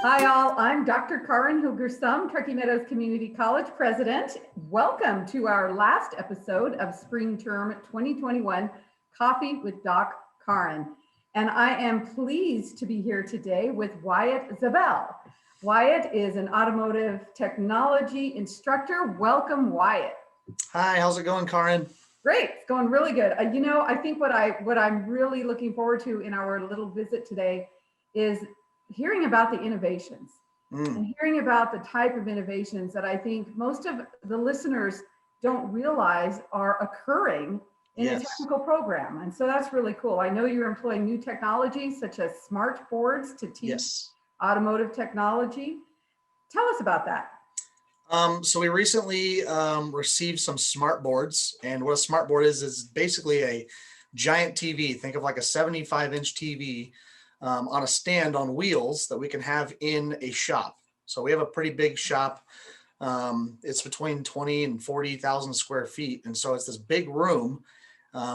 Hi all, I'm Dr. Karin Hilgersom, Truckee Meadows Community College President. Welcome to our last episode of Spring Term 2021 Coffee with Doc Karin. And I am pleased to be here today with Wyatt Ziebell. Wyatt is an automotive technology instructor. Welcome, Wyatt. Hi, how's it going, Karin? Great, it's going really good. I think what I'm really looking forward to in our little visit today is hearing about the innovations and hearing about the type of innovations that I think most of the listeners don't realize are occurring in a technical program. And so that's really cool. I know you're employing new technologies such as smart boards to teach automotive technology. Tell us about that. So we recently received some smart boards, and what a smart board is basically a giant TV. Think of like a 75-inch TV on a stand on wheels that we can have in a shop. So we have a pretty big shop. It's between 20 and 40,000 square feet. And so it's this big room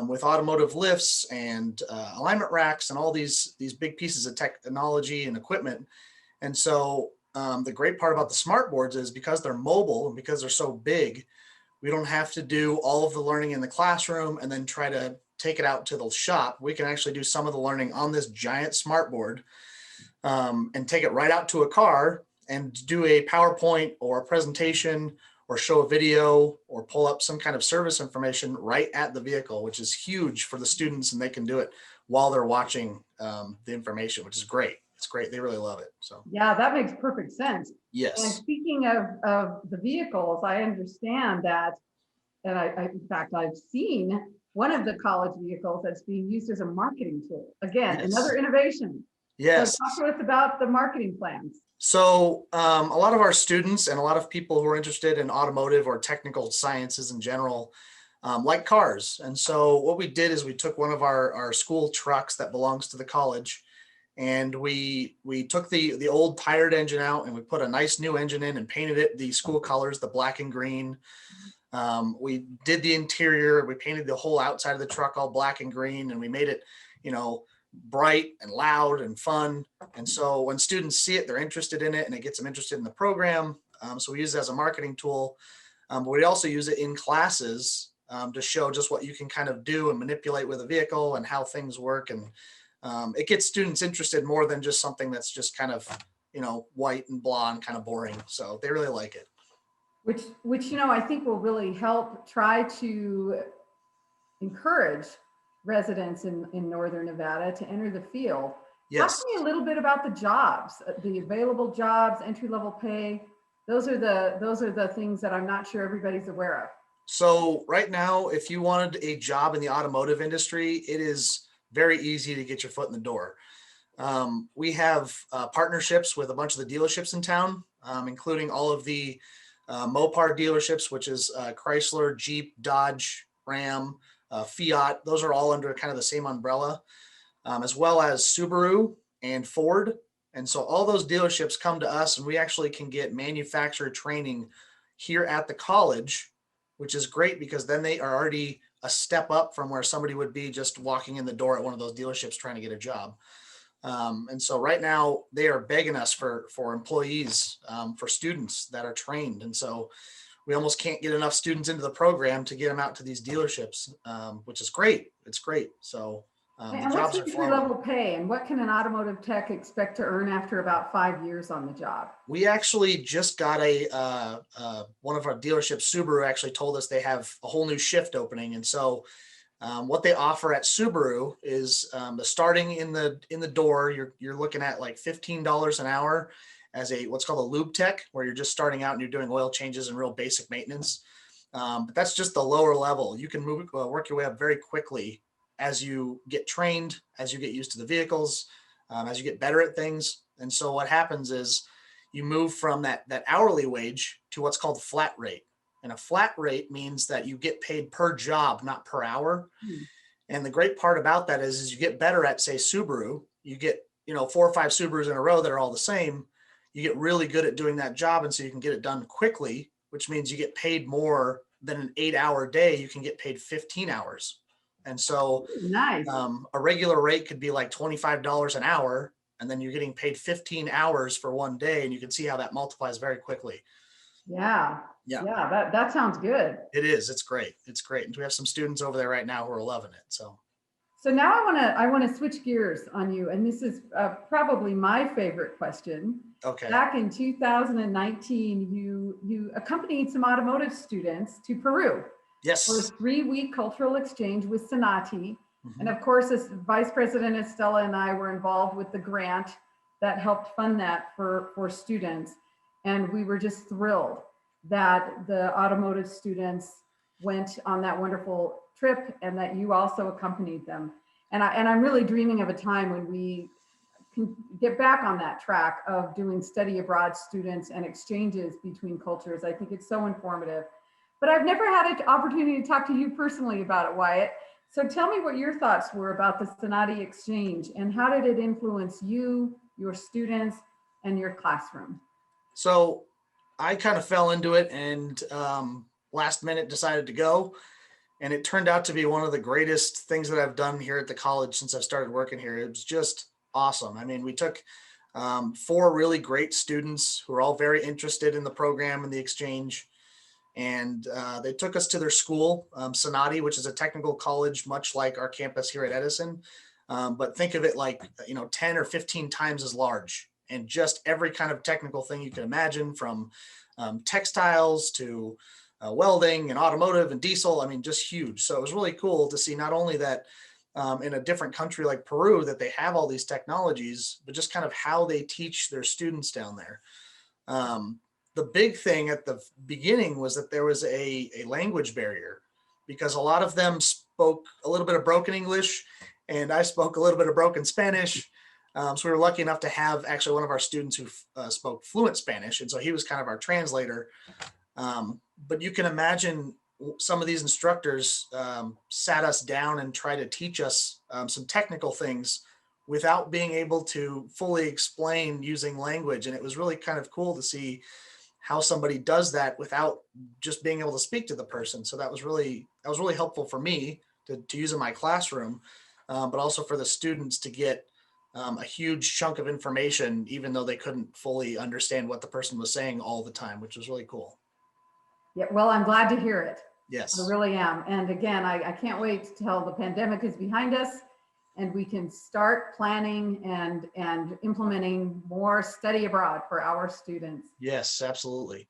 with automotive lifts and alignment racks and all these big pieces of technology and equipment. And so the great part about the smart boards is because they're mobile and because they're so big, we don't have to do all of the learning in the classroom and then try to take it out to the shop. We can actually do some of the learning on this giant smart board and take it right out to a car and do a PowerPoint or a presentation or show a video or pull up some kind of service information right at the vehicle, which is huge for the students, and they can do it while they're watching the information, which is great. It's great. They really love it. So yeah, that makes perfect sense. Yes. And speaking of the vehicles, I understand that, and in fact, I've seen one of the college vehicles that's being used as a marketing tool. Again, another innovation. Yes. So talk to us about the marketing plans. So a lot of our students and a lot of people who are interested in automotive or technical sciences in general like cars. And so what we did is we took one of our school trucks that belongs to the college, and we took the old tired engine out and we put a nice new engine in and painted it the school colors, the black and green. We did the interior, we painted the whole outside of the truck all black and green, and we made it, bright and loud and fun. And so when students see it, they're interested in it and it gets them interested in the program. So we use it as a marketing tool, but we also use it in classes to show just what you can kind of do and manipulate with a vehicle and how things work. And it gets students interested more than just something that's just kind of, white and blonde, kind of boring. So they really like it. Which I think will really help try to encourage residents in Northern Nevada to enter the field. Yes. Talk to me a little bit about the jobs, the available jobs, entry-level pay. Those are the things that I'm not sure everybody's aware of. So right now, if you wanted a job in the automotive industry, it is very easy to get your foot in the door. We have partnerships with a bunch of the dealerships in town, including all of the Mopar dealerships, which is Chrysler, Jeep, Dodge, Ram, Fiat. Those are all under kind of the same umbrella, as well as Subaru and Ford. And so all those dealerships come to us, and we actually can get manufacturer training here at the college, which is great because then they are already a step up from where somebody would be just walking in the door at one of those dealerships trying to get a job. And so right now they are begging us for employees, for students that are trained. And so we almost can't get enough students into the program to get them out to these dealerships, which is great. It's great. So and what's the entry level pay, and what can an automotive tech expect to earn after about 5 years on the job? We actually just got one of our dealerships, Subaru, actually told us they have a whole new shift opening. And so what they offer at Subaru is the starting in the door, you're looking at like $15 an hour as what's called a lube tech, where you're just starting out and you're doing oil changes and real basic maintenance. But that's just the lower level. You can work your way up very quickly as you get trained, as you get used to the vehicles, as you get better at things. And so what happens is you move from that hourly wage to what's called flat rate. And a flat rate means that you get paid per job, not per hour. And the great part about that is you get better at, say, Subaru. You get 4 or 5 Subarus in a row that are all the same. You get really good at doing that job, and so you can get it done quickly, which means you get paid more than an 8-hour day. You can get paid 15 hours. And so nice. A regular rate could be like $25 an hour. and then you're getting paid 15 hours for one day, and you can see how that multiplies very quickly. Yeah. Yeah. Yeah, that sounds good. It is. It's great. It's great. And we have some students over there right now who are loving it. So now I want to switch gears on you, and this is probably my favorite question. Okay. Back in 2019, you accompanied some automotive students to Peru Yes. for a 3-week cultural exchange with Sonati. Mhm. And of course, as Vice President Estella and I were involved with the grant that helped fund that for students. And we were just thrilled that the automotive students went on that wonderful trip and that you also accompanied them. And I'm really dreaming of a time when we can get back on that track of doing study abroad students and exchanges between cultures. I think it's so informative. But I've never had an opportunity to talk to you personally about it, Wyatt. So tell me what your thoughts were about the Sonati exchange and how did it influence you, your students, and your classroom? So I kind of fell into it and last minute decided to go. And it turned out to be one of the greatest things that I've done here at the college since I've started working here. It was just awesome. I mean, we took 4 really great students who are all very interested in the program and the exchange. And they took us to their school, Sonati, which is a technical college, much like our campus here at Edison. But think of it like, 10 or 15 times as large, and just every kind of technical thing you can imagine, from textiles to welding and automotive and diesel. I mean, just huge. So it was really cool to see not only that in a different country like Peru that they have all these technologies, but just kind of how they teach their students down there. The big thing at the beginning was that there was a language barrier, because a lot of them spoke a little bit of broken English and I spoke a little bit of broken Spanish. So we were lucky enough to have actually one of our students who spoke fluent Spanish. And so he was kind of our translator. But you can imagine some of these instructors sat us down and tried to teach us some technical things without being able to fully explain using language. And it was really kind of cool to see how somebody does that without just being able to speak to the person. So that was really helpful for me to use in my classroom, but also for the students to get a huge chunk of information, even though they couldn't fully understand what the person was saying all the time, which was really cool. Yeah, well, I'm glad to hear it. Yes. I really am. And again, I can't wait till the pandemic is behind us and we can start planning and implementing more study abroad for our students. Yes, absolutely.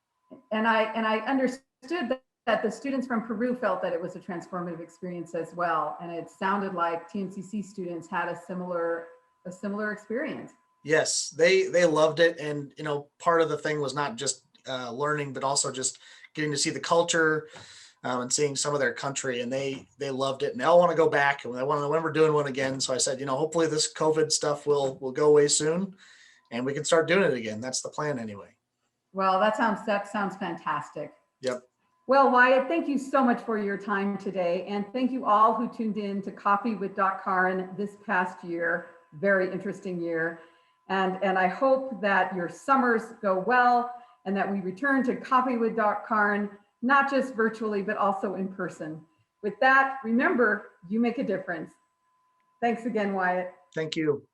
And I understood that the students from Peru felt that it was a transformative experience as well. And it sounded like TMCC students had a similar experience. Yes, they loved it. And, part of the thing was not just learning, but also just getting to see the culture and seeing some of their country. And they loved it, and they all want to go back, and they want to know when we're doing one again. So I said, hopefully this COVID stuff will go away soon and we can start doing it again. That's the plan anyway. Well, that sounds fantastic. Yep. Well, Wyatt, thank you so much for your time today. And thank you all who tuned in to Coffee with Doc Karin this past year. Very interesting year. And I hope that your summers go well and that we return to Coffee with Doc Karin, not just virtually, but also in person. With that, remember, you make a difference. Thanks again, Wyatt. Thank you.